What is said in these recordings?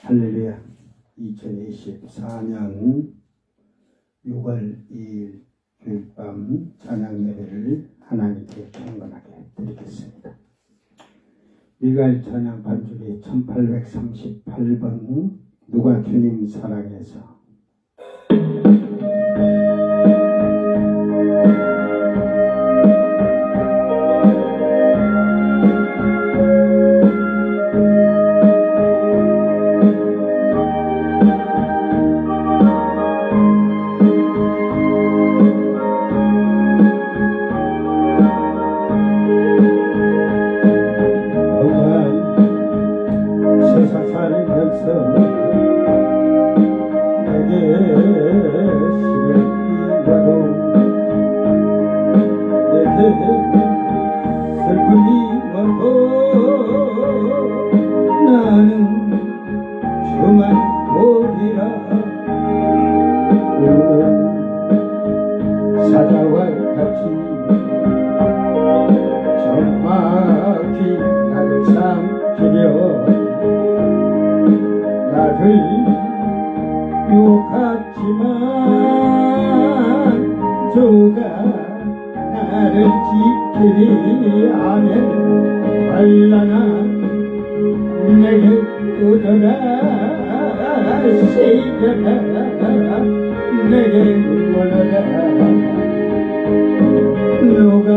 할렐루야. 2024년 6월 2일 주일밤 찬양 예배를 하나님께 경건하게 드리겠습니다. 미가엘 찬양 반주기 1838번 누가 주님 사랑해서. 욕하지만 주가 나를 지키리. 아멘. 환난아 내게 오너라. 시련아 내게 오너라. 누가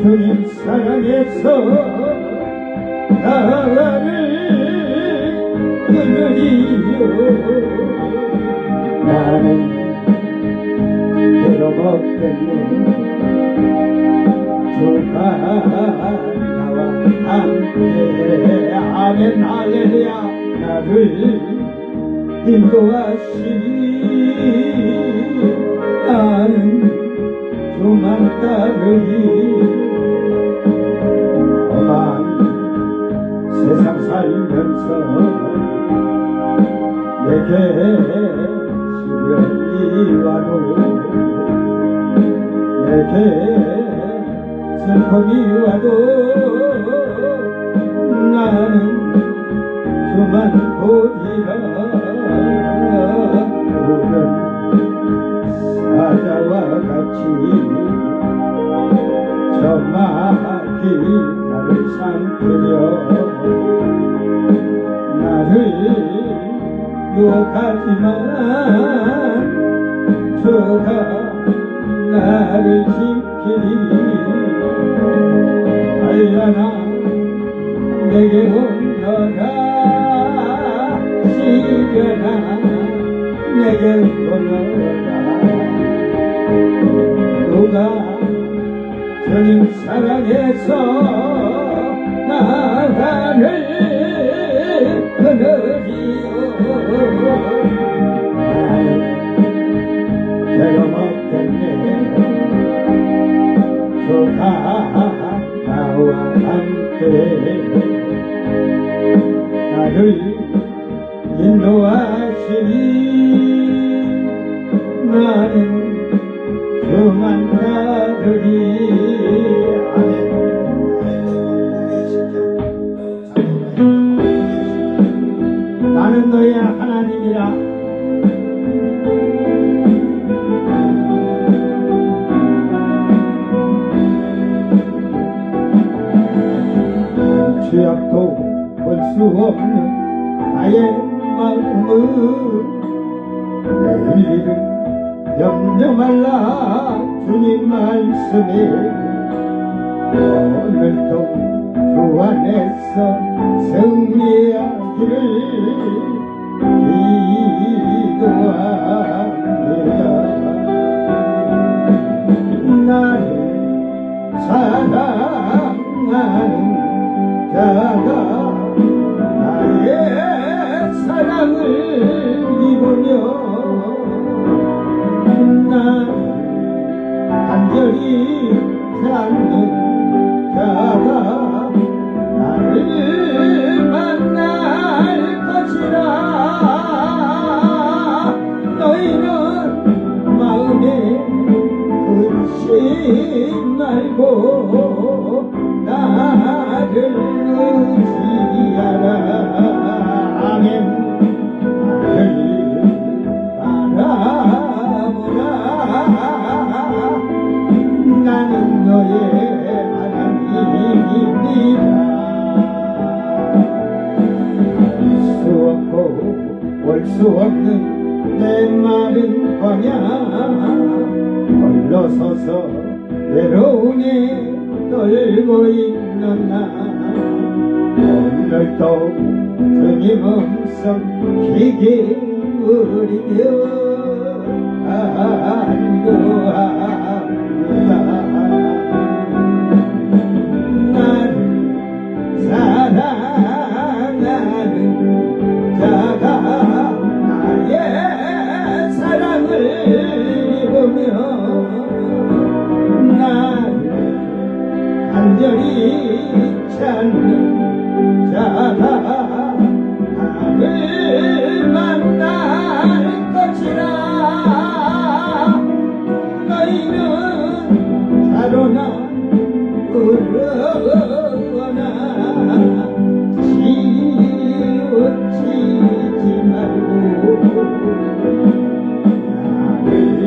주님 사랑해서 나를 끊으리요. 나는 들어먹겠네. 주가 나와 함께. 아멘. 할렐루야. 나를 인도하시니 나는 주만 따르리. 오만 세상 살면서 내게 시련이 와도 내게 슬픔이 와도 나는 주만 보리라. 우는 사자와 같이 저막이 나를 삼키려. 나를 욕하지만 주가 나를 지키리. 환난아 내게 오너라. 시련아 내게 오너라. 누가 주님 사랑해서 나를 끊으리요. 내가 먹겠네. 주가 나와 함께 나를 인도하시니 나는 주만 따르리. 아멘. 나는 너의 하나님이라. 죄악도 볼 수 없는 나의 마음은 내일은 염려 말라. 주님 말씀에 오늘도 주 안에서 승리하기를 기도합니다. 나를 사랑하는 자가 나의 사랑을 입으며 나를 간절히 찾는 자가 나를 걸 수 없는 내 마른 광야 홀로 서서 외로움에 떨고 있는 나 오늘도 주님 음성 귀 기울이며 간구합니다. 나를 사랑하는 자가 나의 사랑을 입으며 나를 간절히 찾는 자가 나를 만날 것이라. 너희는 자로나 울어나 치우치지 말고 나를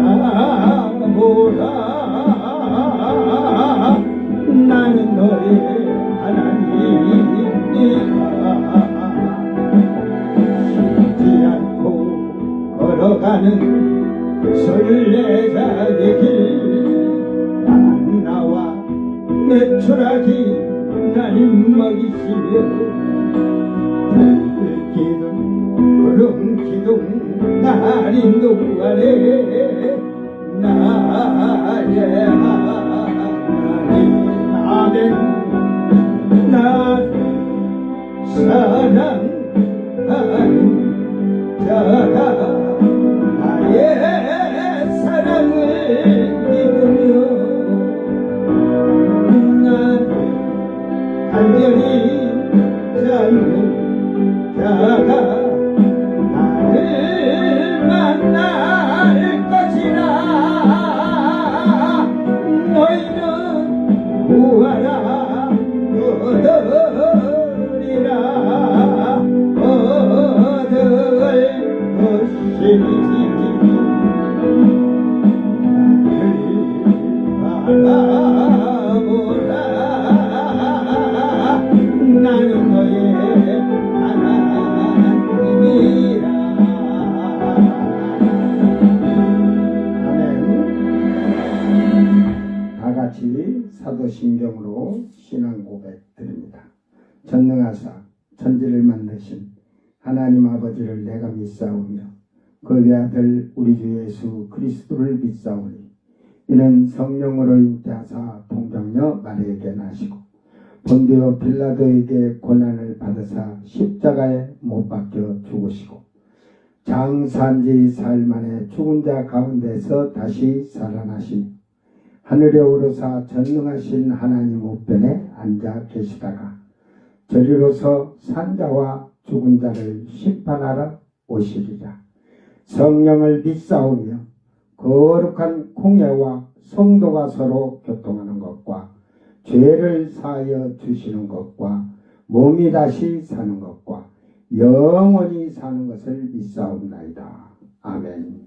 알아보라. 나는 너의 하나님이라. 쉬지 않고 걸어가는 순례자의 길 난 나와 메추라기 날 먹이시며 기둥 구름 기둥 날이 누아래 나의 하나님 아멘. 나를 사랑하는 자가 나의 사랑을 입으며 나를 간절히 찾는 자가 나를 만날 것이라. 너희는 구하라 얻으리라. 얻을 것이니 바라보라. 나는 너의 하나님이라. 아멘. 다 같이 사도신경으로 신앙 고백 드립니다. 전능하사 천지를 만드신 하나님 아버지를 내가 믿사오며 그 외아들 우리 주 예수 그리스도를 믿사오니 이는 성령으로 잉태하사 동정녀 마리에게 나시고 본디오 빌라도에게 고난을 받으사 십자가에 못 박혀 죽으시고 장사한지 사흘 만에 죽은 자 가운데서 다시 살아나시니 하늘에 오르사 전능하신 하나님 우편에 앉아 계시다가 저리로서 산자와 죽은 자를 심판하러 오시리라. 성령을 믿사오며 거룩한 공예와 성도가 서로 교통하는 것과 죄를 사하여 주시는 것과 몸이 다시 사는 것과 영원히 사는 것을 믿사옵나이다. 아멘.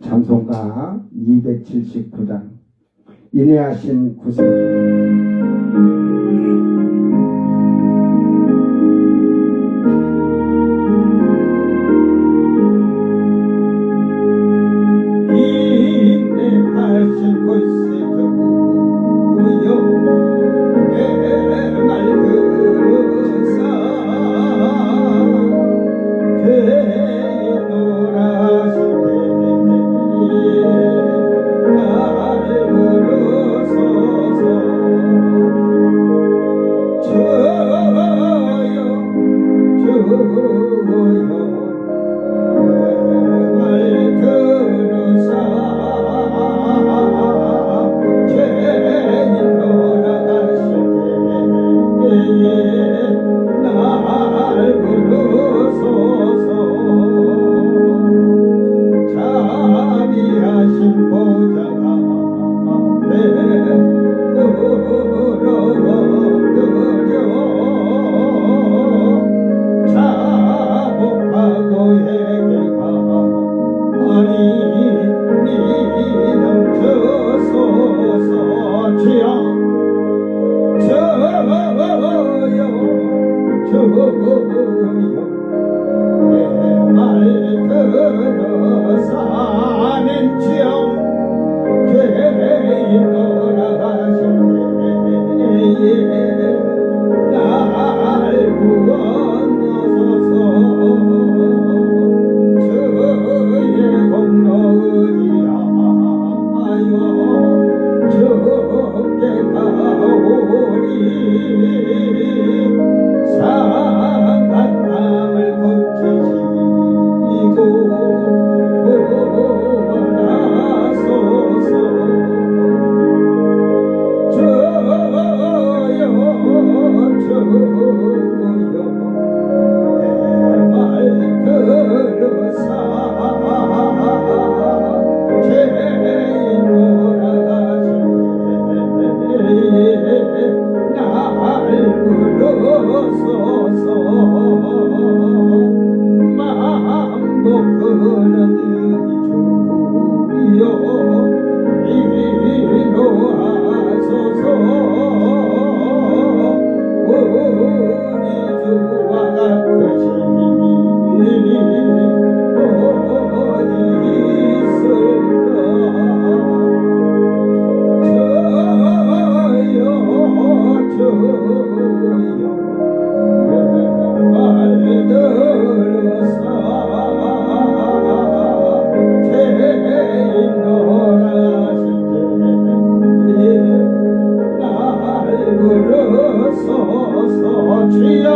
찬송가 279장 인내하신 구세주. 저요 만복하는 주여 이로하소서 우리 주와 같으시니 어디 있을까 저여 말 들으사 날 부르소서 주여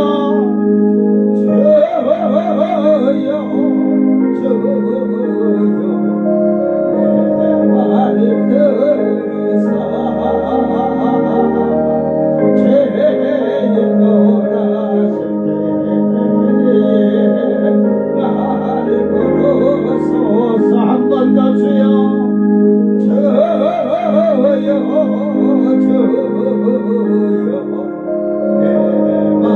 말 들으사 죄인 놀라실 때날 부르소서 한 번 더 주여 내 말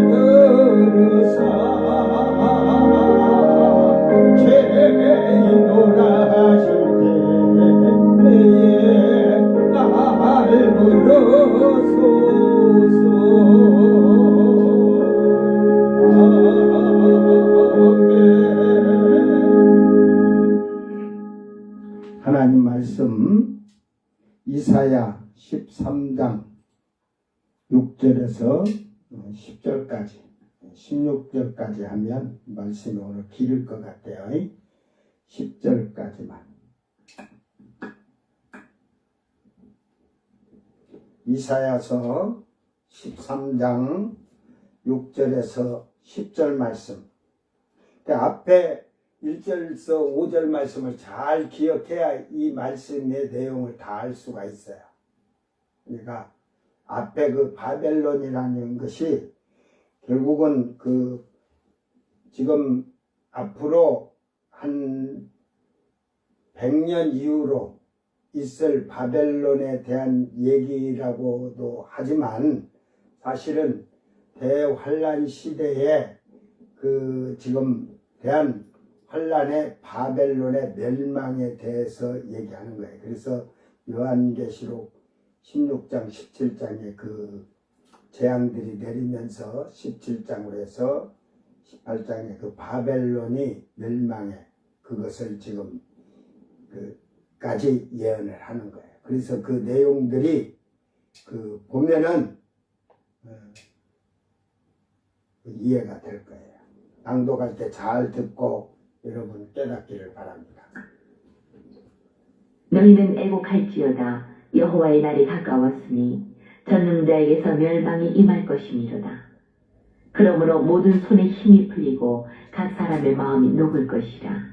들으사 죄인 놀라실 때에 날 부르소서 하나님 말씀 이사야 13장 6절에서 10절까지 16절까지 하면 말씀이 오늘 길을 것 같아요. 10절까지만 이사야서 13장 6절에서 10절 말씀. 앞에 1절에서 5절 말씀을 잘 기억해야 이 말씀의 내용을 다 알 수가 있어요. 그러니까 앞에 그 바벨론이라는 것이 결국은 그 지금 앞으로 한 100년 이후로 있을 바벨론에 대한 얘기라고도 하지만 사실은 대환란 시대에 그 지금 대한 환란의 바벨론의 멸망에 대해서 얘기하는 거예요. 그래서 요한계시록 16장 17장에 그 재앙들이 내리면서 17장으로 해서 18장에 그 바벨론이 멸망해 그것을 지금 까지 예언을 하는 거예요. 그래서 그 내용들이 그 보면은 이해가 될 거예요. 낭독할 때 잘 듣고 여러분 깨닫기를 바랍니다. 너희는 애곡할지어다. 여호와의 날이 가까웠으니 전능자에게서 멸망이 임할 것이미로다. 그러므로 모든 손에 힘이 풀리고 각 사람의 마음이 녹을 것이라.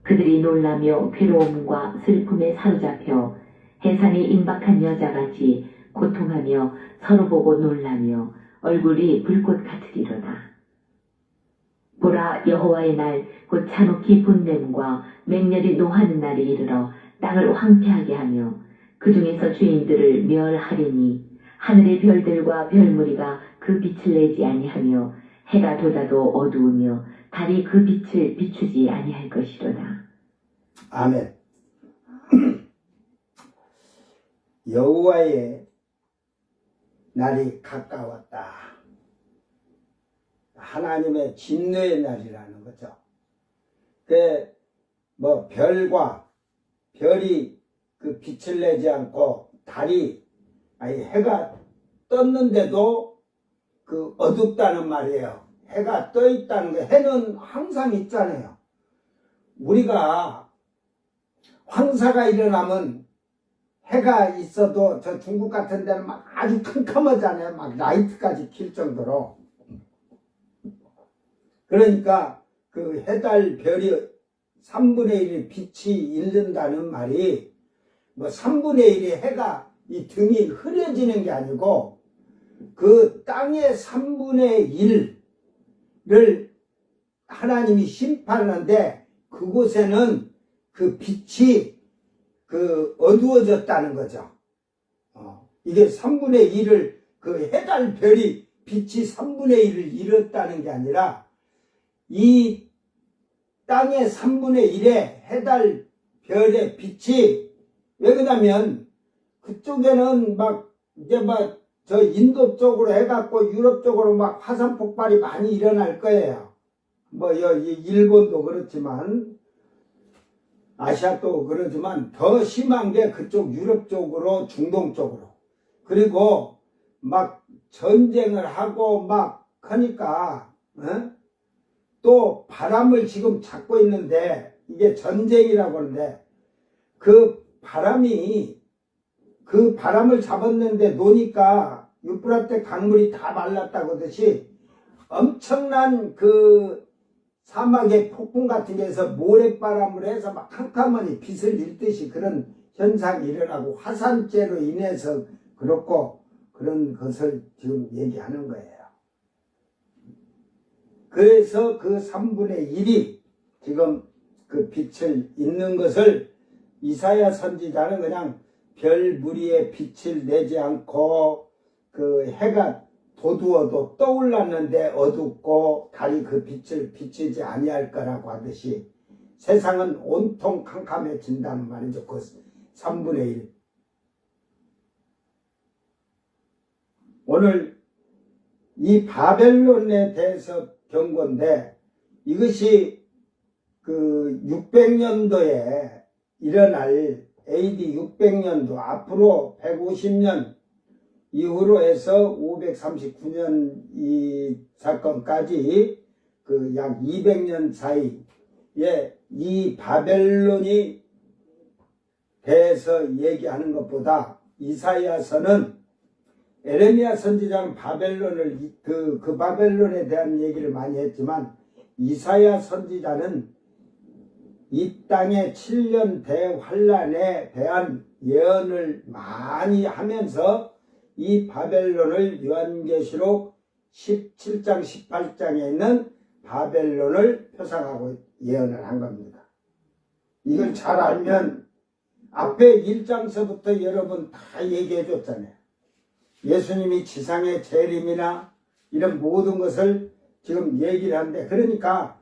그들이 놀라며 괴로움과 슬픔에 사로잡혀 해산이 임박한 여자같이 고통하며 서로 보고 놀라며 얼굴이 불꽃 같으리로다. 보라, 여호와의 날 곧 잔혹히 분냄과 맹렬히 노하는 날이 이르러 땅을 황폐하게 하며 그 중에서 주인들을 멸하리니 하늘의 별들과 별무리가 그 빛을 내지 아니하며 해가 돋아도 어두우며 달이 그 빛을 비추지 아니할 것이로다. 아멘. 여호와의 날이 가까웠다. 하나님의 진노의 날이라는 거죠. 별이 그 빛을 내지 않고 해가 떴는데도 그 어둡다는 말이에요. 해가 떠 있다는 거. 해는 항상 있잖아요. 우리가 황사가 일어나면 해가 있어도 저 중국 같은 데는 막 아주 캄캄하잖아요. 막 라이트까지 킬 정도로. 그러니까 그 해달 별이 3분의 1의 빛이 잃는다는 말이 3분의 1의 해가 이 등이 흐려지는 게 아니고 그 땅의 3분의 1을 하나님이 심판하는데 그곳에는 그 빛이 그 어두워졌다는 거죠. 이게 3분의 1을 그 해달 별이 빛이 3분의 1을 잃었다는 게 아니라 이 땅의 3분의 1의 해달 별의 빛이 왜 그러냐면 그쪽에는 막 이제 막 저 인도 쪽으로 해갖고 유럽 쪽으로 막 화산 폭발이 많이 일어날 거예요. 뭐 일본도 그렇지만 아시아도 그러지만 더 심한 게 그쪽 유럽 쪽으로 중동 쪽으로 그리고 막 전쟁을 하고 막 하니까 또 바람을 지금 잡고 있는데 이게 전쟁이라고 하는데 그 바람을 잡았는데 노니까 유프라테 강물이 다 말랐다고 하듯이 엄청난 그 사막의 폭풍 같은 데서 모래바람을 해서 막 캄캄하니 빛을 잃듯이 그런 현상이 일어나고 화산재로 인해서 그렇고 그런 것을 지금 얘기하는 거예요. 그래서 그 3분의 1이 지금 그 빛을 잃는 것을 이사야 선지자는 그냥 별 무리의 빛을 내지 않고 그 해가 도두어도 떠올랐는데 어둡고 달이 그 빛을 비치지 아니할 거라고 하듯이 세상은 온통 캄캄해진다는 말이죠. 그 3분의 1. 오늘 이 바벨론에 대해서 경고인데 이것이 그 600년도에 일어날 AD 600년도 앞으로 150년 이후로 해서 539년 이 사건까지 그 약 200년 사이에 이 바벨론이 대해서 얘기하는 것보다 이사야서는 에레미야 선지자는 바벨론을 그 바벨론에 대한 얘기를 많이 했지만 이사야 선지자는 이 땅의 7년 대환란에 대한 예언을 많이 하면서 이 바벨론을 요한계시록 17장 18장에 있는 바벨론을 표상하고 예언을 한 겁니다. 이걸 잘 알면 앞에 1장서부터 여러분 다 얘기해 줬잖아요. 예수님이 지상의 재림이나 이런 모든 것을 지금 얘기를 하는데 그러니까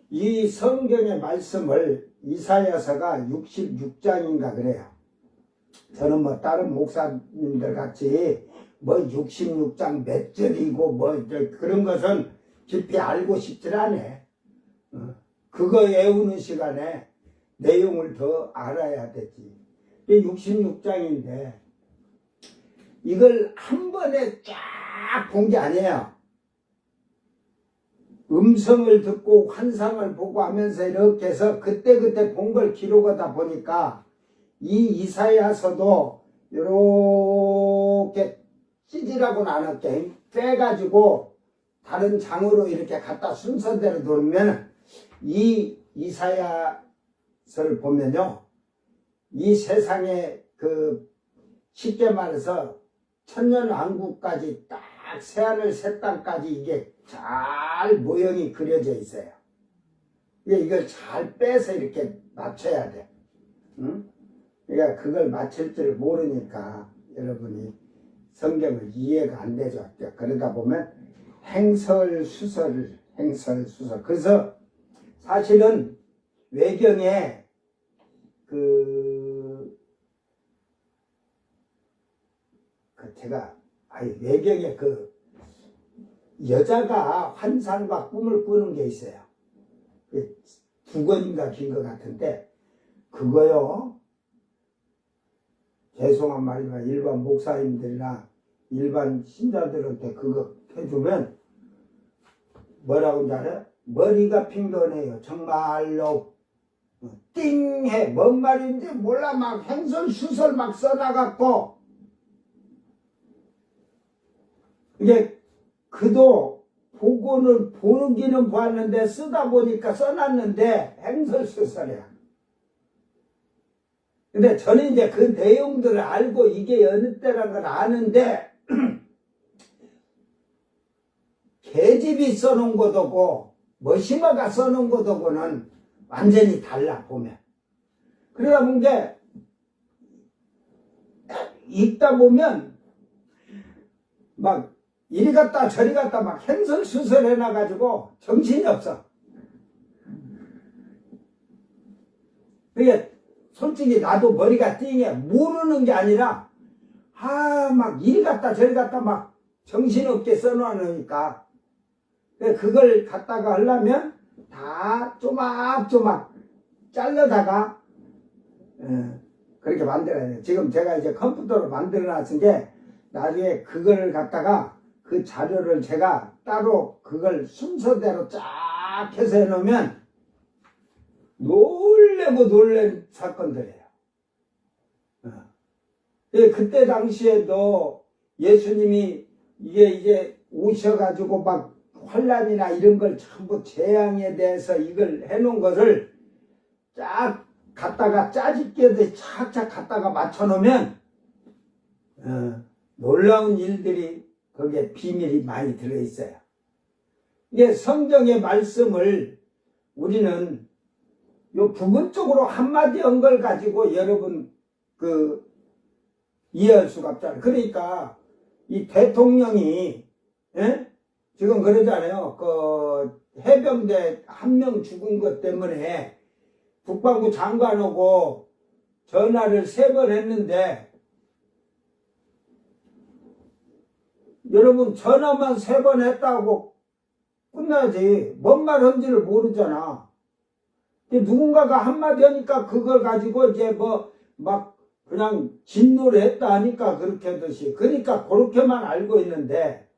이 성경의 말씀을 이사야서가 66장인가 그래요. 저는 뭐 다른 목사님들 같이 뭐 66장 몇 절이고 뭐 그런 것은 깊이 알고 싶질 않아. 그거 외우는 시간에 내용을 더 알아야 되지. 66장인데 이걸 한 번에 쫙 본 게 아니에요. 음성을 듣고 환상을 보고 하면서 이렇게 해서 그때그때 본 걸 기록하다 보니까 이 이사야서도 이렇게 찌질하고는 않았게 빼가지고 다른 장으로 이렇게 갖다 순서대로 놓으면 이 이사야서를 보면요. 이 세상에 그 쉽게 말해서 천년왕국까지 딱 새하늘 새 땅까지 이게 잘 모형이 그려져 있어요. 이걸 잘 빼서 이렇게 맞춰야 돼. 응? 그러니까 그걸 맞출 줄 모르니까 여러분이 성경을 이해가 안 되죠. 그러다 보면 행설수설. 그래서 사실은 외경에 외경에 여자가 환상과 꿈을 꾸는 게 있어요. 2권인가 긴 것 같은데 그거요. 죄송한 말이지만 일반 목사님들이나 일반 신자들한테 그거 해주면 뭐라고 하는지 알아요? 머리가 핑거네요. 정말로 띵해. 뭔 말인지 몰라. 막 행설수설 막 써놔갖고 이게 그도 보기는 보았는데 쓰다 보니까 써놨는데 행설수설이야. 근데 저는 이제 그 내용들을 알고 이게 어느 때라는 걸 아는데 계집이 써놓은 것하고 머시마가 써놓은 것하고는 완전히 달라 보면. 그러다 보면 게 읽다 보면 막 이리 갔다 저리 갔다 막 행설수설 해놔가지고 정신이 없어. 그게 솔직히 나도 머리가 띵해. 모르는 게 아니라 막 이리 갔다 저리 갔다 막 정신없게 써놓으니까 그걸 갖다가 하려면 다 조막조막 잘라다가 그렇게 만들어야 돼요. 지금 제가 이제 컴퓨터로 만들어놨은 게 나중에 그걸 갖다가 그 자료를 제가 따로 그걸 순서대로 쫙 해서 해놓으면 놀래고 놀란 사건들이에요. 그때 당시에도 예수님이 이게 오셔가지고 막 환란이나 이런 걸 전부 재앙에 대해서 이걸 해놓은 것을 쫙 갖다가 짜집기에 착착 갖다가 맞춰놓으면 놀라운 일들이 거기에 비밀이 많이 들어있어요. 이게 성경의 말씀을 우리는 요 부분적으로 한마디 한 걸 가지고 여러분 이해할 수가 없잖아요. 그러니까 이 대통령이 지금 그러잖아요. 해병대 한 명 죽은 것 때문에 국방부 장관하고 전화를 3번 했는데 여러분 전화만 3번 했다고 끝나지 뭔 말 한지를 모르잖아. 누군가가 한마디 하니까 그걸 가지고 이제 막 그냥 진노를 했다 하니까 그렇게 하듯이 그러니까 그렇게만 알고 있는데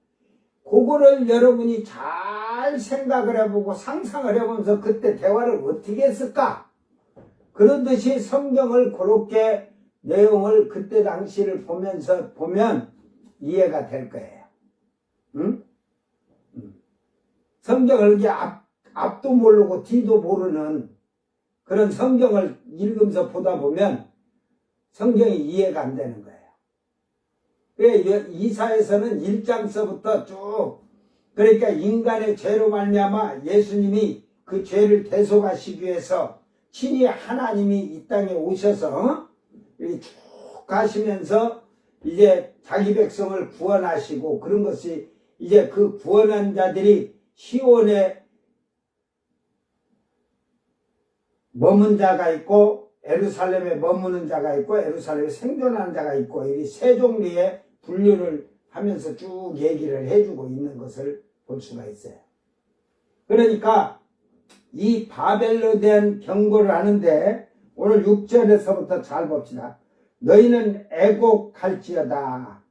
그거를 여러분이 잘 생각을 해보고 상상을 해보면서 그때 대화를 어떻게 했을까? 그러듯이 성경을 그렇게 내용을 그때 당시를 보면서 보면 이해가 될 거예요. 응? 성경을 이렇게 앞도 모르고 뒤도 모르는 그런 성경을 읽으면서 보다 보면 성경이 이해가 안 되는 거예요. 그래 이사에서는 1장서부터 쭉 그러니까 인간의 죄로 말미암아 예수님이 그 죄를 대속하시기 위해서 친히 하나님이 이 땅에 오셔서 이렇게 쭉 가시면서 이제 자기 백성을 구원하시고 그런 것이 이제 그 구원한 자들이 시온에 머문 자가 있고 예루살렘에 머무는 자가 있고 예루살렘에 생존하는 자가 있고 이 세 종류의 분류를 하면서 쭉 얘기를 해주고 있는 것을 볼 수가 있어요. 그러니까 이 바벨로 대한 경고를 하는데 오늘 6절에서부터 잘 봅시다. 너희는 애곡할지어다.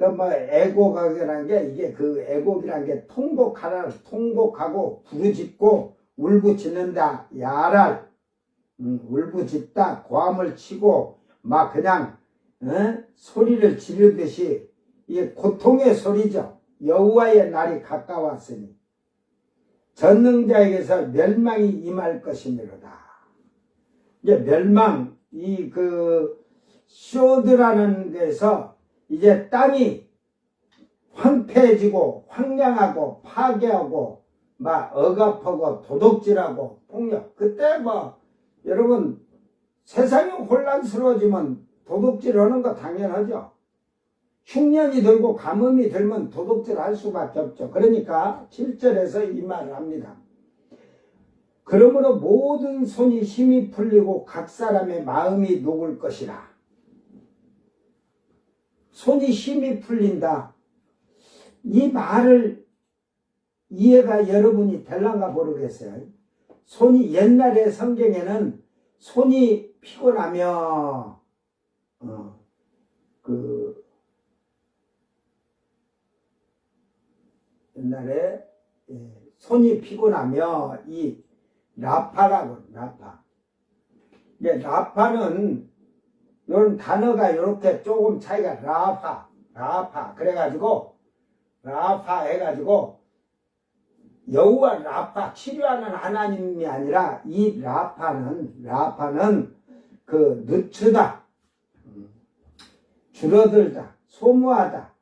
애곡하기라는 게 이게 애곡이라는 게 통곡하고 부르짖고 울부짖는다. 야랄 울부짖다 고함을 치고 막 그냥 소리를 지르듯이 이게 고통의 소리죠. 여호와의 날이 가까웠으니 전능자에게서 멸망이 임할 것이미로다. 이제 멸망 쇼드라는 데서 이제 땅이 황폐해지고 황량하고 파괴하고 막 억압하고 도둑질하고 폭력. 그때 여러분 세상이 혼란스러워지면 도둑질하는 거 당연하죠. 흉년이 들고 가뭄이 들면 도둑질할 수밖에 없죠. 그러니까 7절에서 이 말을 합니다. 그러므로 모든 손이 힘이 풀리고 각 사람의 마음이 녹을 것이라. 손이 힘이 풀린다. 이 말을 이해가 여러분이 될란가 모르겠어요. 손이 옛날에 성경에는 손이 피곤하며 옛날에 손이 피곤하며 이 라파라고 라파. 이제 라파는 이런 단어가 이렇게 조금 차이가 라파 그래가지고 라파 해가지고 여호와 라파 치료하는 하나님이 아니라 이 라파는 늦추다, 줄어들다, 소무하다,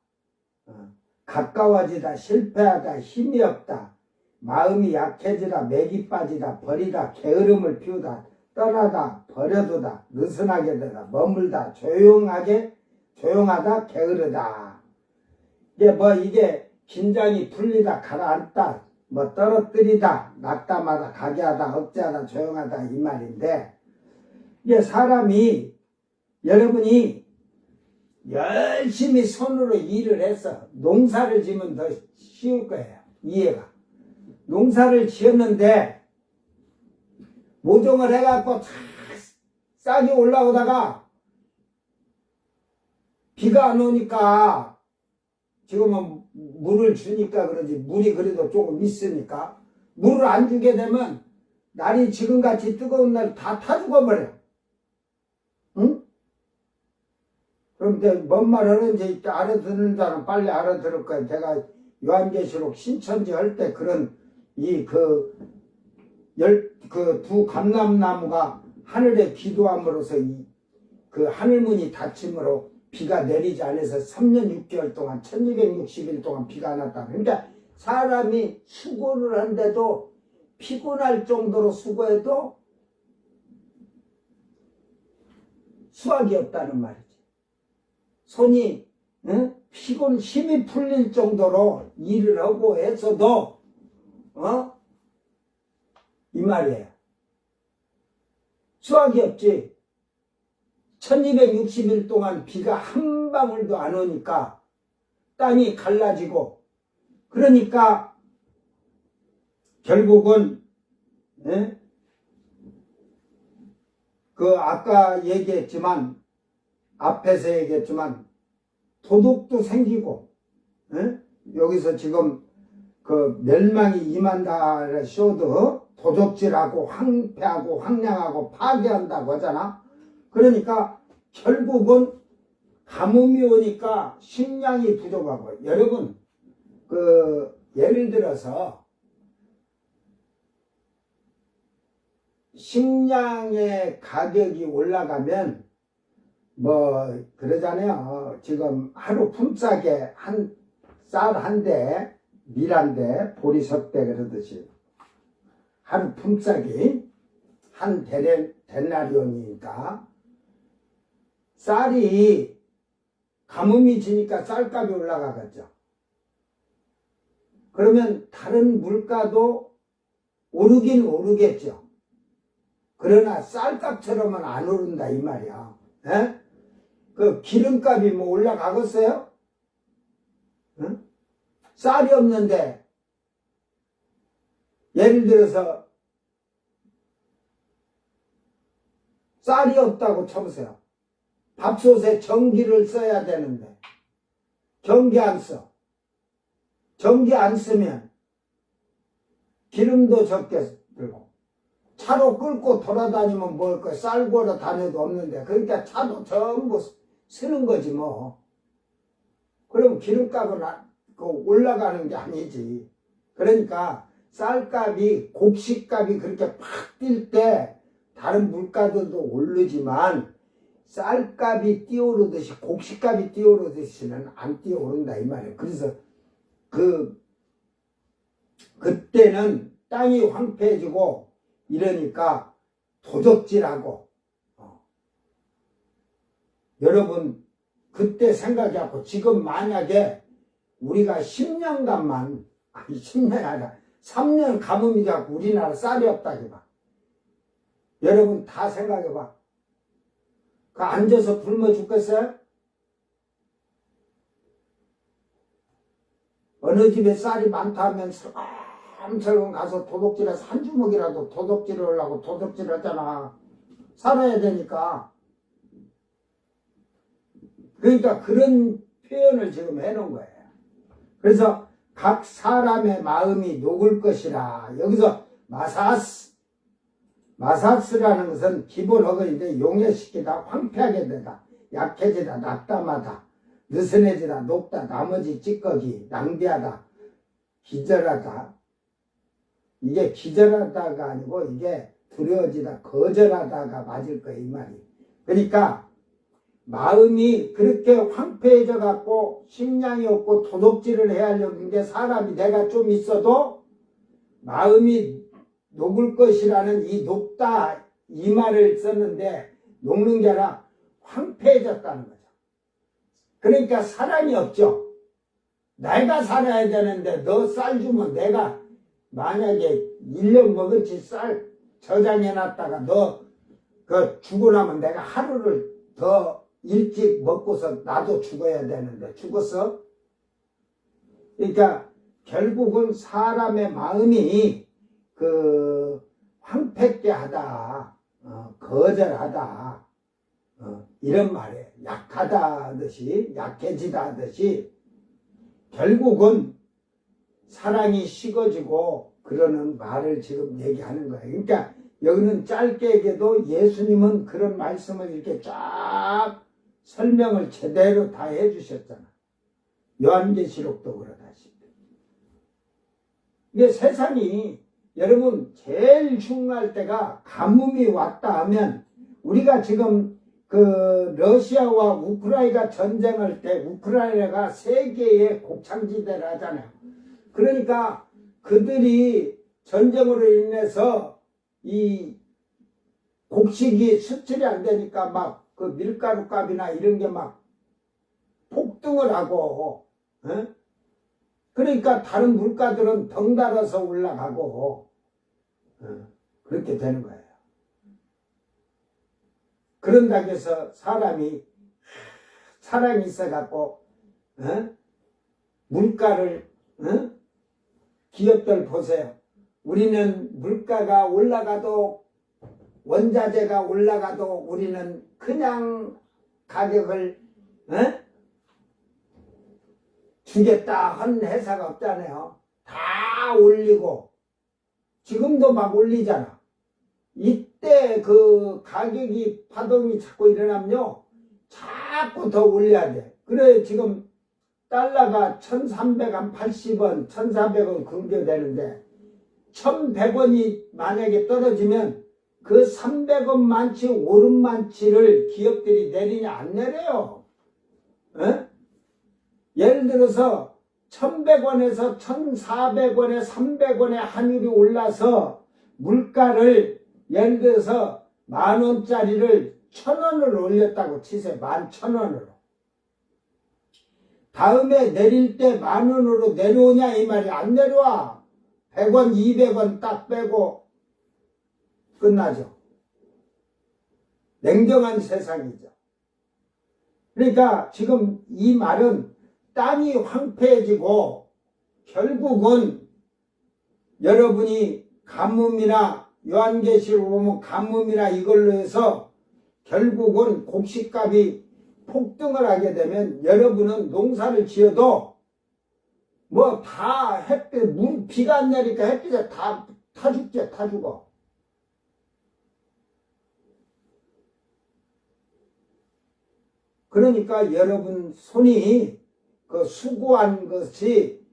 가까워지다, 실패하다, 힘이 없다, 마음이 약해지다, 맥이 빠지다, 버리다, 게으름을 피우다, 떠나다, 버려두다, 느슨하게 되다, 머물다, 조용하다, 게으르다. 이게 긴장이 풀리다 가라앉다 뭐 떨어뜨리다 낙담하다 가게하다 억제하다 조용하다 이 말인데, 이게 사람이 여러분이 열심히 손으로 일을 해서 농사를 지면 더 쉬울 거예요. 이해가. 농사를 지었는데 모종을 해갖고 싹이 올라오다가 비가 안 오니까, 지금은 물을 주니까 그러지, 물이 그래도 조금 있으니까 물을 안 주게 되면 날이 지금같이 뜨거운 날 다 타 죽어버려. 응? 그럼 이제 뭔 말 하는지 알아듣는 자는 빨리 알아들을 거야. 제가 요한계시록 신천지 할 때 그런 두 감람나무가 하늘에 기도함으로써 그 하늘문이 닫힘으로 비가 내리지 않아서 3년 6개월 동안 1260일 동안 비가 안 왔다. 그러니까 사람이 수고를 한데도 피곤할 정도로 수고해도 수확이 없다는 말이지. 손이 힘이 풀릴 정도로 일을 하고 해서도 이 말이에요. 수확이 없지. 1260일 동안 비가 한 방울도 안 오니까 땅이 갈라지고, 그러니까 결국은 그 아까 얘기했지만, 앞에서 얘기했지만 도둑도 생기고, 여기서 지금 그 멸망이 임한다 쇼도 도적질하고 황폐하고 황량하고 파괴한다고 하잖아. 그러니까 결국은 가뭄이 오니까 식량이 부족하고, 여러분 그 예를 들어서 식량의 가격이 올라가면 뭐 그러잖아요. 지금 하루 품삯에 쌀 한 대, 밀 한 대, 보리석대 그러듯이 하루 품삯이 한 데나리온이니까 쌀이 가뭄이 지니까 쌀값이 올라가겠죠. 그러면 다른 물가도 오르긴 오르겠죠. 그러나 쌀값처럼은 안 오른다 이 말이야. 에? 그 기름값이 뭐 올라가겠어요? 응? 쌀이 없는데, 예를 들어서 쌀이 없다고 쳐보세요. 밥솥에 전기를 써야 되는데 전기 안 써. 전기 안 쓰면 기름도 적게 들고, 차로 끌고 돌아다니면 뭘 거야. 쌀 구하러 다녀도 없는데, 그러니까 차도 전부 쓰는 거지 뭐. 그럼 기름값은 올라가는 게 아니지. 그러니까 쌀값이, 곡식값이 그렇게 팍 뛸 때 다른 물가들도 오르지만 쌀값이 뛰어오르듯이 곡식값이 뛰어오르듯이는 안 뛰어오른다 이 말이에요. 그래서 그때는 땅이 황폐해지고 이러니까 도적질하고, 여러분 그때 생각해갖고 지금 만약에 우리가 10년간만, 아니 10년이 아니라 3년 가뭄이 자꾸 우리나라 쌀이 없다고 봐. 여러분 다 생각해봐. 그 앉아서 굶어 죽겠어요? 어느 집에 쌀이 많다 하면 설렁설렁 가서 도둑질해서 한 주먹이라도 도둑질을 하려고 도둑질 하잖아. 살아야 되니까. 그러니까 그런 표현을 지금 해놓은 거예요. 그래서 각 사람의 마음이 녹을 것이라. 여기서 마사스라는 것은 기본 어근인데 용해시키다, 황폐하게 되다, 약해지다, 낙담하다, 느슨해지다, 녹다, 나머지 찌꺼기, 낭비하다, 기절하다. 이게 기절하다가 아니고 이게 두려워지다, 거절하다가 맞을 거예요 이 말이. 그러니까 마음이 그렇게 황폐해져 갖고 식량이 없고 도둑질을 해야 하려는 게, 사람이 내가 좀 있어도 마음이 녹을 것이라는 이 녹다 이 말을 썼는데, 녹는 게 아니라 황폐해졌다는 거죠. 그러니까 사랑이 없죠. 내가 살아야 되는데 너 쌀 주면 내가 만약에 1년 먹은지 쌀 저장해놨다가 너 그 죽고 나면 내가 하루를 더 일찍 먹고서 나도 죽어야 되는데 죽었어? 그러니까 결국은 사람의 마음이 그 황폐케 하다, 거절하다, 이런 말에 약하다 하듯이, 약해지다 하듯이 결국은 사랑이 식어지고 그러는 말을 지금 얘기하는 거예요. 그러니까 여기는 짧게 얘기해도 예수님은 그런 말씀을 이렇게 쫙 설명을 제대로 다 해주셨잖아. 요한계시록도 그러다시피. 이게 세상이 여러분 제일 중요할 때가 가뭄이 왔다 하면 우리가 지금 그 러시아와 우크라이나 전쟁할 때 우크라이나가 세계의 곡창지대를 하잖아요. 그러니까 그들이 전쟁으로 인해서 이 곡식이 수출이 안 되니까 막 그 밀가루 값이나 이런 게 막 폭등을 하고, 그러니까 다른 물가들은 덩달아서 올라가고, 그렇게 되는 거예요. 그런다고 해서 사람이 사랑이 있어갖고, 물가를, 기업들 보세요. 우리는 물가가 올라가도 원자재가 올라가도 우리는 그냥 가격을 주겠다 한 회사가 없잖아요. 다 올리고 지금도 막 올리잖아. 이때 그 가격이 파동이 자꾸 일어나면요 자꾸 더 올려야 돼. 그래 지금 달러가 1380원 1400원 근교되는데 1100원이 만약에 떨어지면 그 300원만치 오름만치를 기업들이 내리냐 안 내려요. 예를 들어서 1100원에서 1400원에 300원에 환율이 올라서 물가를 예를 들어서 10,000원짜리를 1,000원을 올렸다고 치세요. 11,000원으로. 다음에 내릴 때 10,000원으로 내려오냐 이 말이 안 내려와. 100원 200원 딱 빼고 끝나죠. 냉정한 세상이죠. 그러니까 지금 이 말은 땅이 황폐해지고 결국은 여러분이 가뭄이나 요한계시록 보면 가뭄이나 이걸로 해서 결국은 곡식값이 폭등을 하게 되면 여러분은 농사를 지어도 뭐 다 햇빛, 비가 안 내니까 햇빛에 다 죽지, 다 죽어. 그러니까 여러분 손이 그 수고한 것이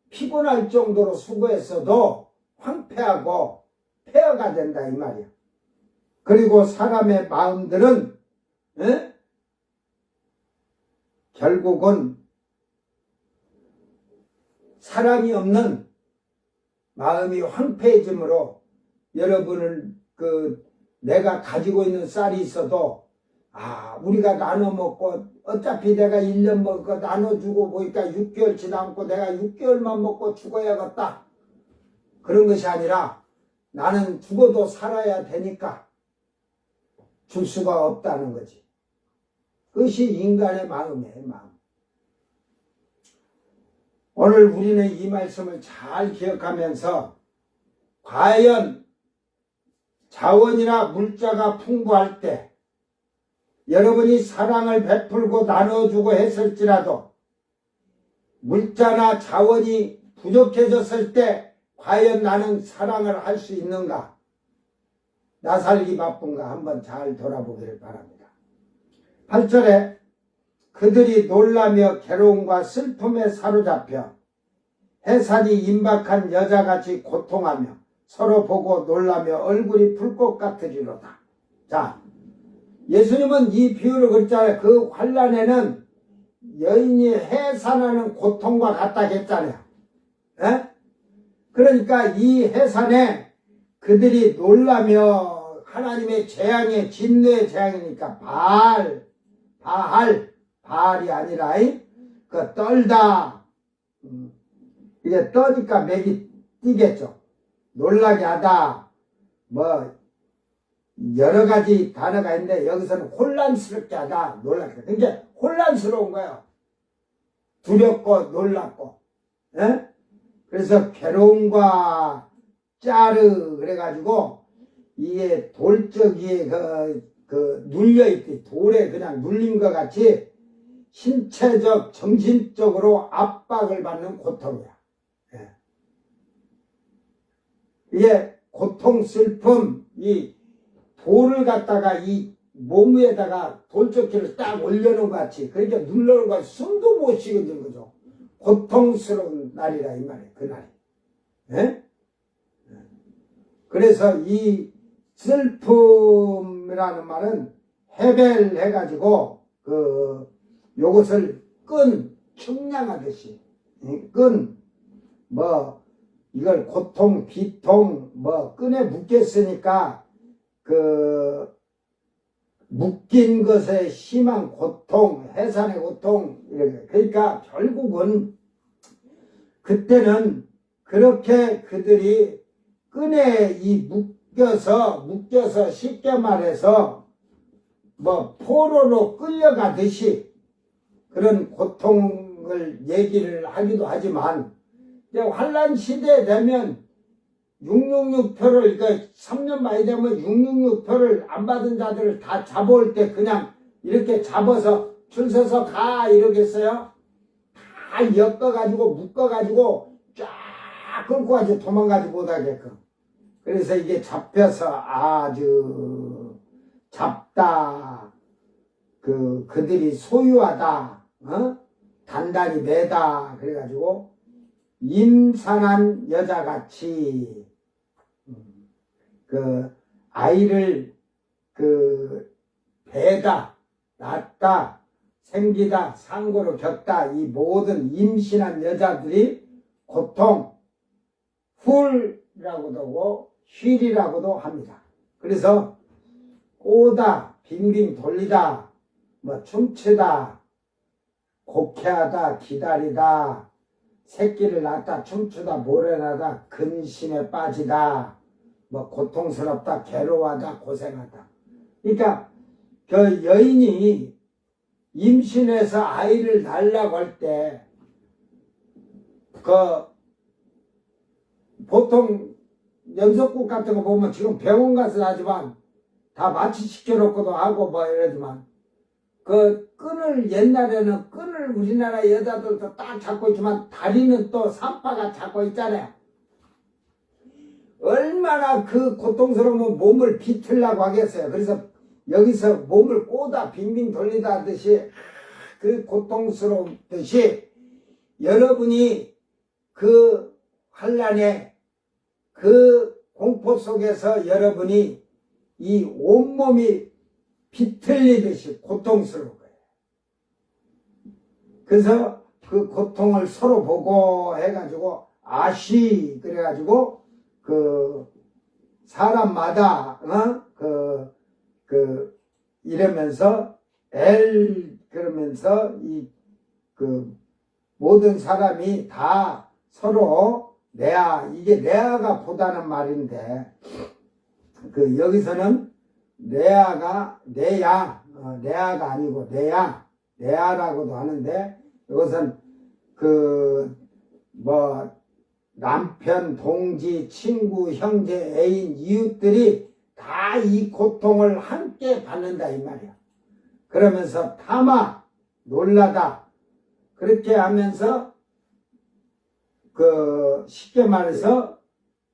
피곤할 정도로 수고했어도 황폐하고 폐허가 된다 이 말이야. 그리고 사람의 마음들은 결국은 사랑이 없는 마음이 황폐해짐으로 여러분을 내가 가지고 있는 쌀이 있어도 우리가 나눠 먹고 어차피 내가 1년 먹을 거 나눠주고 보니까 6개월 지나고 내가 6개월만 먹고 죽어야겠다. 그런 것이 아니라 나는 죽어도 살아야 되니까 줄 수가 없다는 거지. 그것이 인간의 마음이에요, 마음. 오늘 우리는 이 말씀을 잘 기억하면서 과연 자원이나 물자가 풍부할 때 여러분이 사랑을 베풀고 나눠주고 했을지라도 물자나 자원이 부족해졌을 때 과연 나는 사랑을 할 수 있는가? 나 살기 바쁜가? 한번 잘 돌아보기를 바랍니다. 8절에 그들이 놀라며 괴로움과 슬픔에 사로잡혀 해산이 임박한 여자같이 고통하며 서로 보고 놀라며 얼굴이 불 것 같으리로다. 자, 예수님은 이 비유를 그랬잖아요. 그 환난에는 여인이 해산하는 고통과 같다 했잖아요. 그러니까 이 해산에 그들이 놀라며 하나님의 재앙의 진노의 재앙이니까 바알이 아니라 그 떨다 이게 떠니까 맥이 뛰겠죠. 놀라게 하다, 뭐, 여러 가지 단어가 있는데, 여기서는 혼란스럽게 하다, 놀라게 하다. 그러니까 혼란스러운 거예요. 두렵고, 놀랍고. 예? 그래서 괴로움과 짜르, 그래가지고, 이게 돌적이에 눌려있듯, 돌에 그냥 눌린 것 같이, 신체적, 정신적으로 압박을 받는 고통이야. 예. 이게 고통, 슬픔, 이 돌을 갖다가 이 몸 위에다가 돌적기를 딱 올려놓은 것 같이, 그러니까 눌러놓은 것 같이 숨도 못 쉬게 거죠. 고통스러운 날이라, 이 말이에요, 그날이. 예? 그래서 이 슬픔이라는 말은 헤벨 해가지고, 요것을 측량하듯이, 이걸 고통, 비통, 끈에 묶였으니까, 묶인 것에 심한 고통, 해산의 고통, 이렇게. 그러니까 결국은, 그때는 그렇게 그들이 끈에 묶여서 쉽게 말해서, 포로로 끌려가듯이, 그런 고통을 얘기를 하기도 하지만, 환란 시대에 되면 666표를, 그러니까 3년 많이 되면 666표를 안 받은 자들을 다 잡아올 때 그냥 이렇게 잡아서 줄 서서 가 이러겠어요? 다 엮어가지고 묶어가지고 쫙 끌고 가지 도망가지 못하게끔. 그래서 이게 잡혀서 아주 잡다, 그들이 소유하다, 단단히 매다, 그래가지고, 임산한 여자같이, 아이를, 배다, 낳다, 생기다, 상고로 겪다, 이 모든 임신한 여자들이 고통, 훌이라고도 하고, 휠이라고도 합니다. 그래서, 꼬다, 빙빙 돌리다, 춤추다, 곡해하다, 기다리다, 새끼를 낳다, 춤추다, 모래나다, 근심에 빠지다, 고통스럽다, 괴로워하다, 고생하다. 그러니까, 여인이 임신해서 아이를 낳으려고 할 때, 보통 연속국 같은 거 보면 지금 병원 가서 하지만, 다 마취시켜놓고도 하고 이러지만, 끈을, 옛날에는 끈을 우리나라 여자들도 딱 잡고 있지만, 다리는 또 산파가 잡고 있잖아요. 얼마나 고통스러우면 몸을 비틀려고 하겠어요. 그래서 여기서 몸을 꼬다 빙빙 돌리다 하듯이, 고통스러운듯이, 여러분이 환란에, 공포 속에서 여러분이 이 온몸이 비틀리듯이 고통스러운 거예요. 그래서 고통을 서로 보고 해가지고, 그래가지고, 사람마다, 이러면서, 그러면서, 모든 사람이 다 서로 이게 내아가 보다는 말인데, 여기서는 내아가 아니고 내아라고도 하는데, 이것은 남편, 동지, 친구, 형제, 애인, 이웃들이 다 이 고통을 함께 받는다 이 말이야. 그러면서 타마, 놀라다, 그렇게 하면서 쉽게 말해서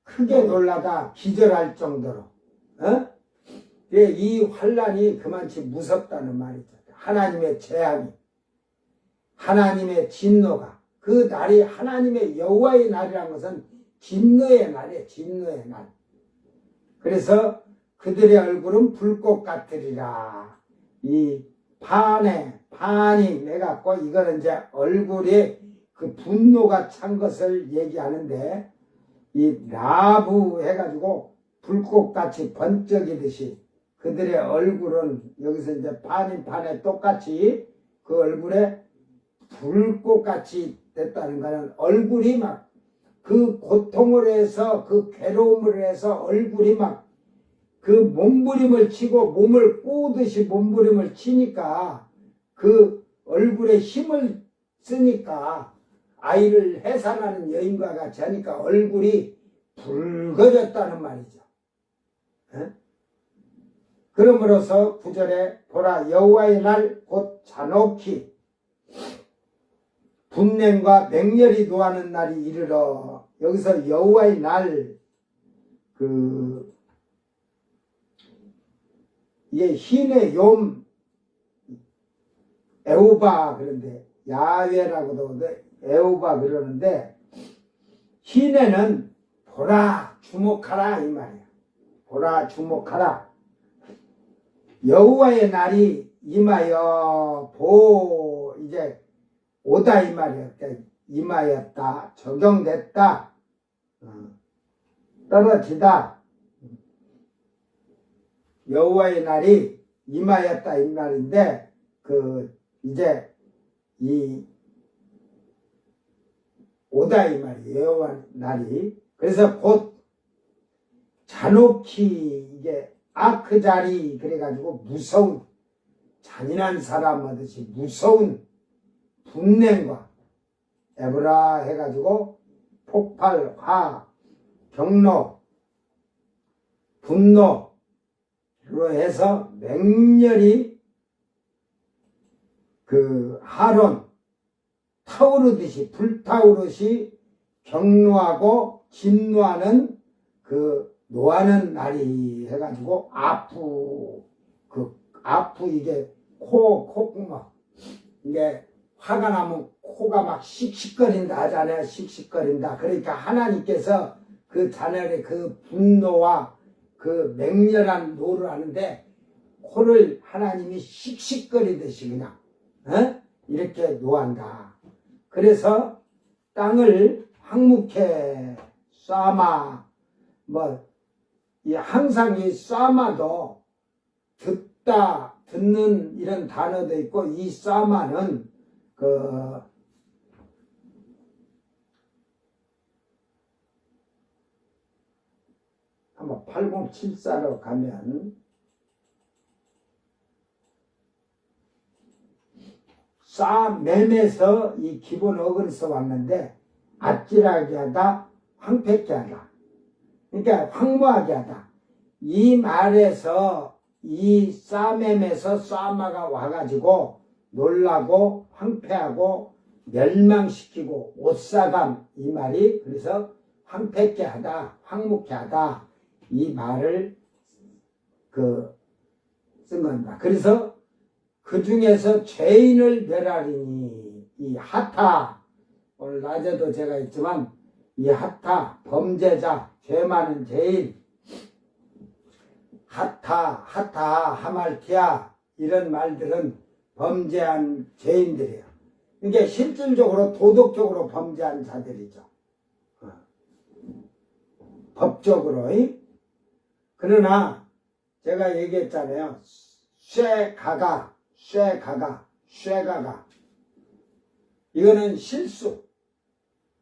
크게 놀라다 기절할 정도로, 이 환란이 그만치 무섭다는 말이죠. 하나님의 재앙이, 하나님의 진노가, 그 날이 하나님의 여호와의 날이라는 것은 진노의 날이에요. 진노의 날. 그래서 그들의 얼굴은 불꽃 같으리라. 이 판이 내갖고, 이거는 이제 얼굴에 분노가 찬 것을 얘기하는데, 이 라부 해가지고 불꽃같이 번쩍이듯이 그들의 얼굴은 여기서 이제 판에 똑같이 그 얼굴에 불꽃같이 됐다는 거는 얼굴이 막 그 고통을 해서 그 괴로움을 해서 얼굴이 막 그 몸부림을 치고 몸을 꼬듯이 몸부림을 치니까 그 얼굴에 힘을 쓰니까 아이를 해산하는 여인과 같이 하니까 얼굴이 붉어졌다는 말이죠. 에? 그러므로서 9절에 보라 여호와의 날 곧 잔혹히 분냄과 맹렬히 노하는 날이 이르러. 여기서 여호와의 날 이게 흰의 욤 에우바 그런데 야훼라고도 에우바 그러는데 흰에는 보라 주목하라 이 말이야. 보라 주목하라. 여호와의 날이 임하여 이제 오다 이 말이야. 그러니까 임하였다 적용됐다 떨어지다. 여호와의 날이 임하였다 이 말인데 이제 이 오다 이 말이에요. 여호와 날이. 그래서 곧 잔혹히 이게 아크자리 그래가지고 무서운 잔인한 사람 하듯이 무서운 분냄과 에브라 해가지고 폭발, 화, 경로, 분노로 해서 맹렬히 하론 타오르듯이 불타오르시 경노하고 진노하는 노하는 날이 해가지고 아프 이게 콧구멍 이게 화가 나면 코가 막 씩씩거린다 하잖아요. 씩씩거린다. 그러니까 하나님께서 그 자녀의 그 분노와 그 맹렬한 노를 하는데 코를 하나님이 씩씩거리듯이 그냥 이렇게 노한다. 그래서 땅을 황무케 쏴마 항상 이 쏴마도 듣는 이런 단어도 있고 이 쏴마는 한번 8074로 가면 쏴맴에서 이 기본 어근에서 왔는데 아찔하게 하다 황폐케 하다 그러니까 황무하게 하다 이 말에서 이 쏴맴에서 쏴마가 와가지고 놀라고 황폐하고 멸망시키고 오사감 이 말이 그래서 황폐케 하다 황무케 하다 이 말을 쓴 겁니다. 그래서 그 중에서 죄인을 멸하리니 이 하타 오늘 낮에도 제가 했지만 이 하타 범죄자 죄 많은 죄인 하타 하말티아 이런 말들은 범죄한 죄인들이에요. 이게 실질적으로 도덕적으로 범죄한 자들이죠. 법적으로. 그러나 제가 얘기했잖아요. 쇠가가 이거는 실수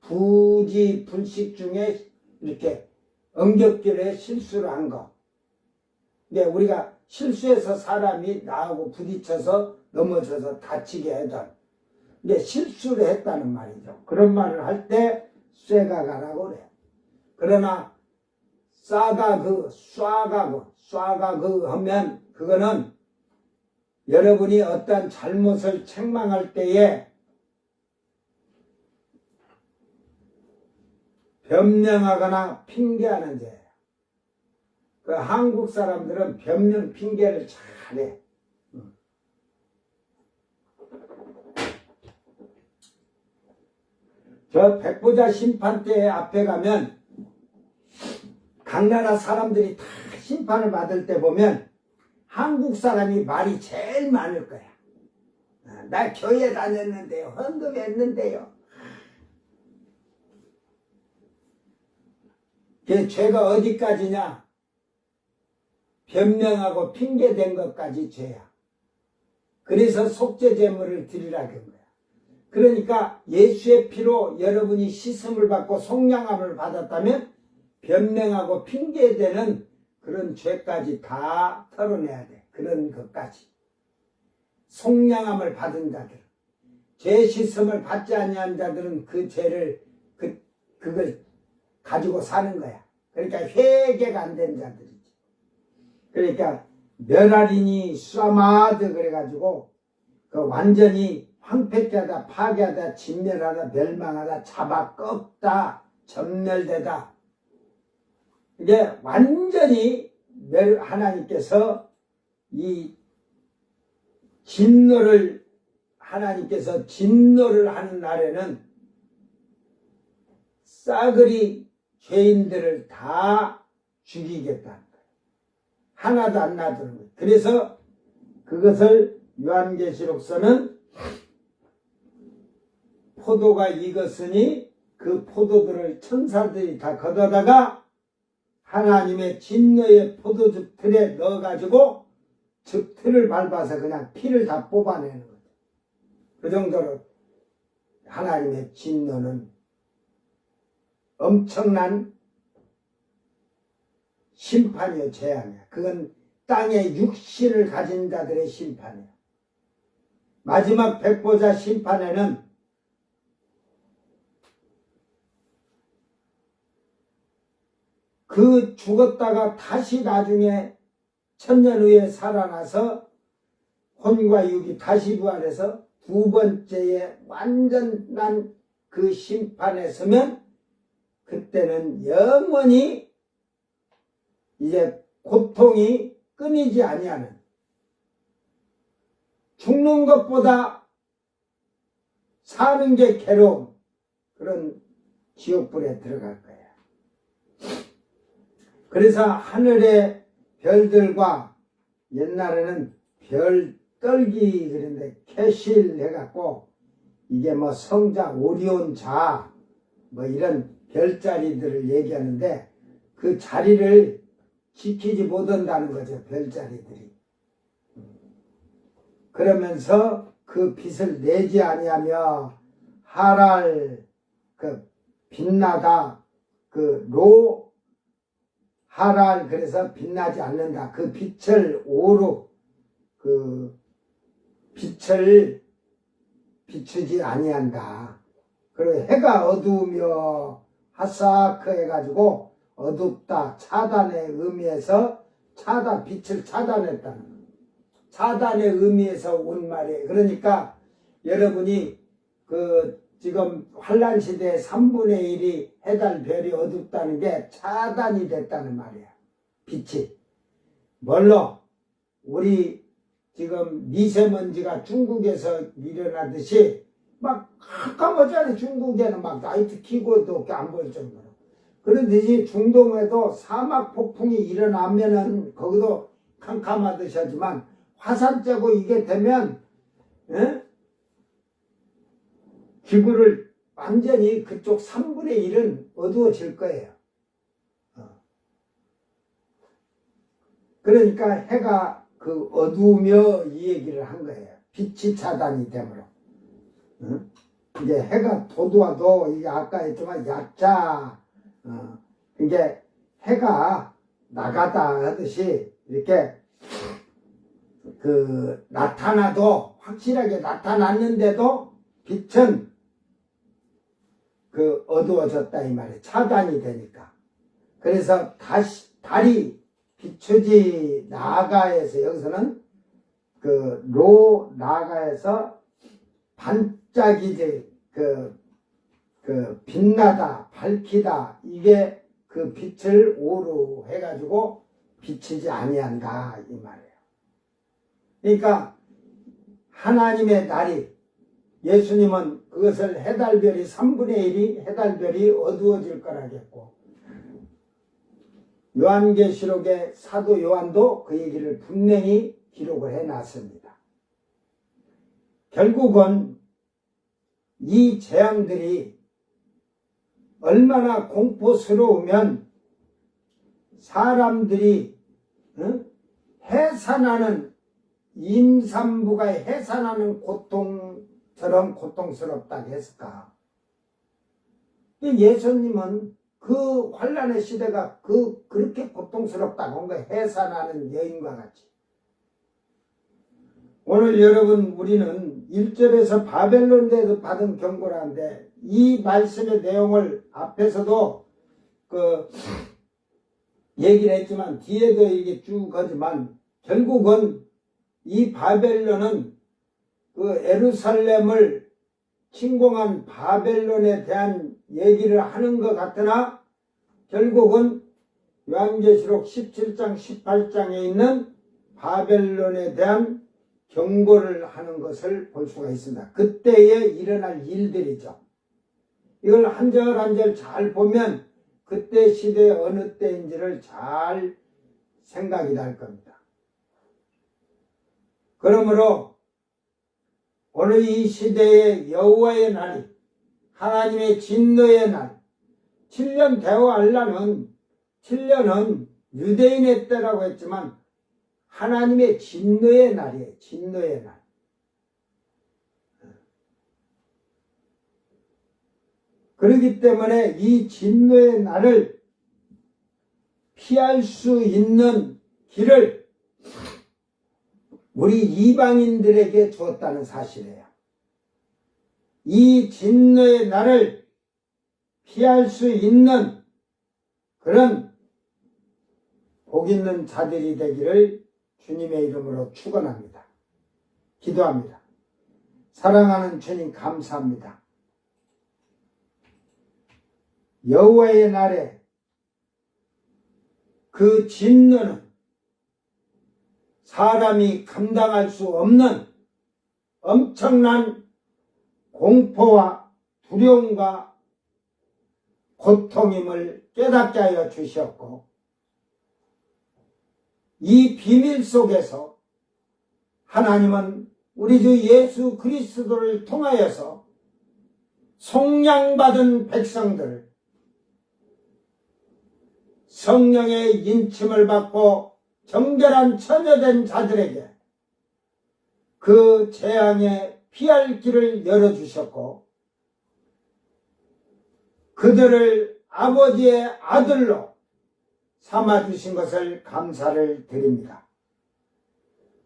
부지 불식 중에 이렇게 엉겹결에 실수를 한 거. 근데 우리가 실수해서 사람이 나하고 부딪혀서 넘어져서 다치게 하던 근데 실수를 했다는 말이죠. 그런 말을 할 때 쇠가가라고 그래요. 그러나 쏴가그 하면 그거는 여러분이 어떤 잘못을 책망할 때에 변명하거나 핑계하는 죄예요. 그 한국 사람들은 변명 핑계를 잘해. 저 백보자 심판대 앞에 가면 각 나라 사람들이 다 심판을 받을 때 보면 한국 사람이 말이 제일 많을 거야. 나 교회 다녔는데요. 헌금했는데요. 그 죄가 어디까지냐? 변명하고 핑계댄 것까지 죄야. 그래서 속죄 제물을 드리라 그런 거야. 그러니까 예수의 피로 여러분이 씻음을 받고 속량함을 받았다면 변명하고 핑계대는 그런 죄까지 다 털어내야 돼. 그런 것까지. 속량함을 받은 자들, 죄 씻음을 받지 아니한 자들은 그 죄를 그걸 가지고 사는 거야. 그러니까 회개가 안 된 자들이지. 그러니까 멸하리니 수아마드 그래가지고 그 완전히 황폐하다, 파괴하다, 진멸하다, 멸망하다, 잡아 꺾다, 전멸되다. 이게 완전히 하나님께서 이 하나님께서 진노를 하는 날에는 싸그리 죄인들을 다 죽이겠다는 거예요. 하나도 안 놔두는 거예요. 그래서 그것을 요한계시록서는 포도가 익었으니 그 포도들을 천사들이 다 걷어다가 하나님의 진노의 포도즙 틀에 넣어가지고 즙 틀을 밟아서 그냥 피를 다 뽑아내는 거죠. 그 정도로 하나님의 진노는 엄청난 심판이요, 재앙이야. 그건 땅의 육신을 가진 자들의 심판이야. 마지막 백보자 심판에는 그 죽었다가 다시 나중에 천년 후에 살아나서 혼과 육이 다시 부활해서 두 번째의 완전한 그 심판에 서면 그때는 영원히 이제 고통이 끊이지 아니하는 죽는 것보다 사는 게 괴로운 그런 지옥불에 들어갈 거야. 그래서 하늘의 별들과 옛날에는 별 떨기 그런데 캐실 해갖고 이게 뭐 성자 오리온 자 뭐 이런 별자리들을 얘기하는데 그 자리를 지키지 못한다는 거죠. 별자리들이. 그러면서 그 빛을 내지 아니하며 하랄 그 빛나다 하랄 그래서 빛나지 않는다. 그 빛을 오로 그 빛을 비추지 아니한다. 그리고 해가 어두우며 하사크 해가지고 어둡다 차단의 의미에서 빛을 차단했다는 거예요. 차단의 의미에서 온 말이에요. 그러니까 여러분이 지금 환란 시대의 3분의 1이 해달 별이 어둡다는 게 차단이 됐다는 말이야. 빛이. 뭘로? 우리 지금 미세먼지가 중국에서 일어나듯이 막 깜깜하잖아요. 중국에는 막 라이트 켜고도 안 보일 정도로. 그런듯이 중동에도 사막 폭풍이 일어나면은 거기도 캄캄하듯이 하지만 화산 쬐고 이게 되면 지구를 완전히 그쪽 3분의 1은 어두워질 거예요. 그러니까 해가 어두우며 이 얘기를 한 거예요. 빛이 차단이 되므로. 이제 해가 도도와도 이게 아까 했지만 얕자. 이게 해가 나가다 하듯이 이렇게 나타나도 확실하게 나타났는데도 빛은 어두워졌다 이 말이에요. 차단이 되니까. 그래서 달이 비추지 나가에서 여기서는 나가에서 반짝이지 빛나다 밝히다 이게 그 빛을 오로 해가지고 비치지 아니한다 이 말이에요. 그러니까 하나님의 날이 예수님은 그것을 해달별이 3분의 1이 해달별이 어두워질 거라겠고 요한계시록의 사도 요한도 그 얘기를 분명히 기록을 해놨습니다. 결국은 이 재앙들이 얼마나 공포스러우면 사람들이 해산하는 임산부가 해산하는 고통 저런 고통스럽다고 했을까? 예수님은 그 환란의 시대가 그렇게 고통스럽다고 한 거예요. 해산하는 여인과 같이. 오늘 여러분 우리는 1절에서 바벨론에서 받은 경고라는데 이 말씀의 내용을 앞에서도 얘기를 했지만 뒤에도 이게 쭉 하지만 결국은 이 바벨론은 예루살렘을 침공한 바벨론에 대한 얘기를 하는 것 같으나 결국은 요한계시록 17장 18장에 있는 바벨론에 대한 경고를 하는 것을 볼 수가 있습니다. 그때에 일어날 일들이죠. 이걸 한 절 한 절 잘 보면 그때 시대 어느 때인지를 잘 생각이 날 겁니다. 그러므로 오늘 이 시대의 여호와의 날이 하나님의 진노의 날 7년 대화할라는 7년은 유대인의 때라고 했지만 하나님의 진노의 날이에요. 진노의 날. 그렇기 때문에 이 진노의 날을 피할 수 있는 길을 우리 이방인들에게 주었다는 사실이에요. 이 진노의 날을 피할 수 있는 그런 복 있는 자들이 되기를 주님의 이름으로 축원합니다. 기도합니다. 사랑하는 주님 감사합니다. 여호와의 날에 그 진노는 사람이 감당할 수 없는 엄청난 공포와 두려움과 고통임을 깨닫게 하여 주셨고 이 비밀 속에서 하나님은 우리 주 예수 그리스도를 통하여서 속량받은 백성들 성령의 인침을 받고 정결한 처녀된 자들에게 그 재앙에 피할 길을 열어주셨고 그들을 아버지의 아들로 삼아주신 것을 감사를 드립니다.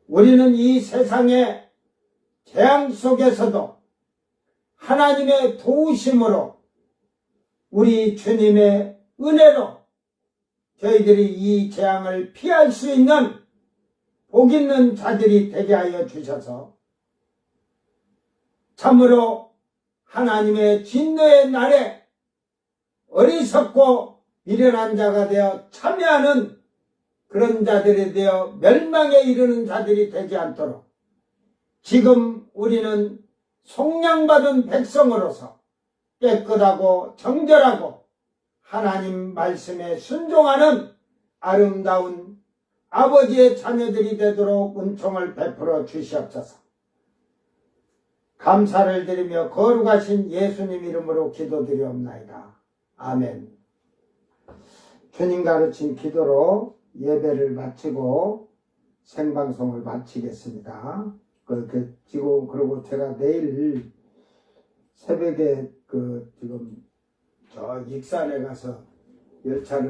우리는 이 세상의 재앙 속에서도 하나님의 도우심으로 우리 주님의 은혜로 저희들이 이 재앙을 피할 수 있는 복 있는 자들이 되게 하여 주셔서 참으로 하나님의 진노의 날에 어리석고 미련한 자가 되어 참여하는 그런 자들이 되어 멸망에 이르는 자들이 되지 않도록 지금 우리는 속량받은 백성으로서 깨끗하고 정결하고 하나님 말씀에 순종하는 아름다운 아버지의 자녀들이 되도록 은총을 베풀어 주시옵소서. 감사를 드리며 거룩하신 예수님 이름으로 기도드리옵나이다. 아멘. 주님 가르친 기도로 예배를 마치고 생방송을 마치겠습니다. 그리고 제가 내일 새벽에 지금 저 익산에 가서 열차가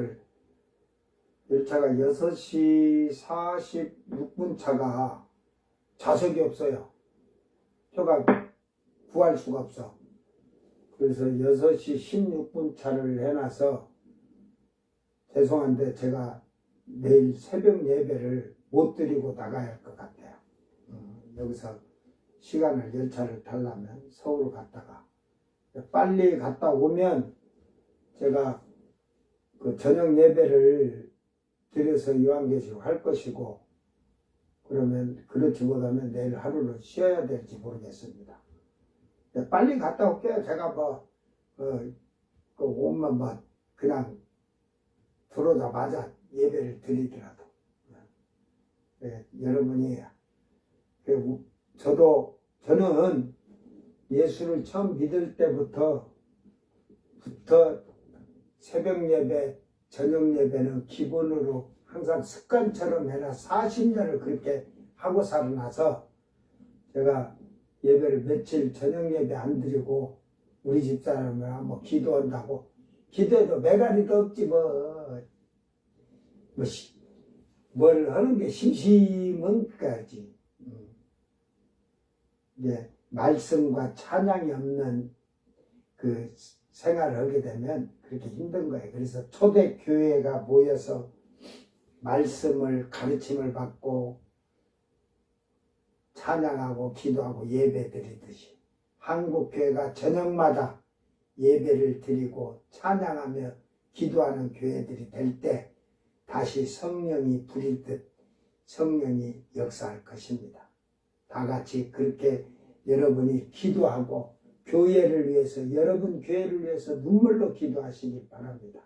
6시 46분 차가 좌석이 없어요. 표가 구할 수가 없어. 그래서 6시 16분 차를 해놔서 죄송한데 제가 내일 새벽 예배를 못 드리고 나가야 할 것 같아요. 여기서 시간을 열차를 타려면 서울 갔다가 빨리 갔다 오면 제가 그 저녁 예배를 드려서 요한계시록 할 것이고 그러면 그렇지 못하면 내일 하루를 쉬어야 될지 모르겠습니다. 빨리 갔다 올게요. 제가 옷만 그냥 들어오자마자 예배를 드리더라도 여러분이 저는 예수를 처음 믿을 때부터 새벽 예배, 저녁 예배는 기본으로 항상 습관처럼 해라 40년을 그렇게 하고 살아나서 제가 예배를 며칠 저녁 예배 안 드리고 우리 집사람은 뭐 기도한다고 기도해도 메가리도 없지 뭘 하는 게 심심은 까지 이제 말씀과 찬양이 없는 그 생활을 하게 되면 그렇게 힘든 거예요. 그래서 초대 교회가 모여서 말씀을 가르침을 받고 찬양하고 기도하고 예배 드리듯이 한국 교회가 저녁마다 예배를 드리고 찬양하며 기도하는 교회들이 될 때 다시 성령이 부릴 듯 성령이 역사할 것입니다. 다 같이 그렇게 여러분이 기도하고 교회를 위해서 여러분 교회를 위해서 눈물로 기도하시기 바랍니다.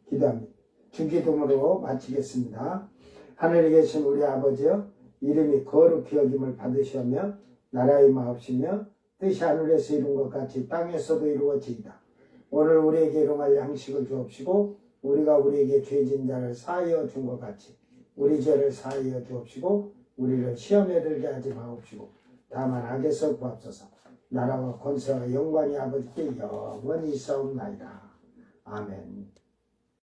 기도합니다. 주기도문으로 마치겠습니다. 하늘에 계신 우리 아버지여 이름이 거룩히 여김을 받으시며 나라의 마옵시며 뜻이 하늘에서 이룬 것 같이 땅에서도 이루어지이다. 오늘 우리에게 일용할 양식을 주옵시고 우리가 우리에게 죄진 자를 사하여 준 것 같이 우리 죄를 사하여 주옵시고 우리를 시험에 들게 하지 마옵시고 다만 악에서 구하옵소서. 나라와 권세와 영광이 아버지께 영원히 있사옵나이다. 아멘.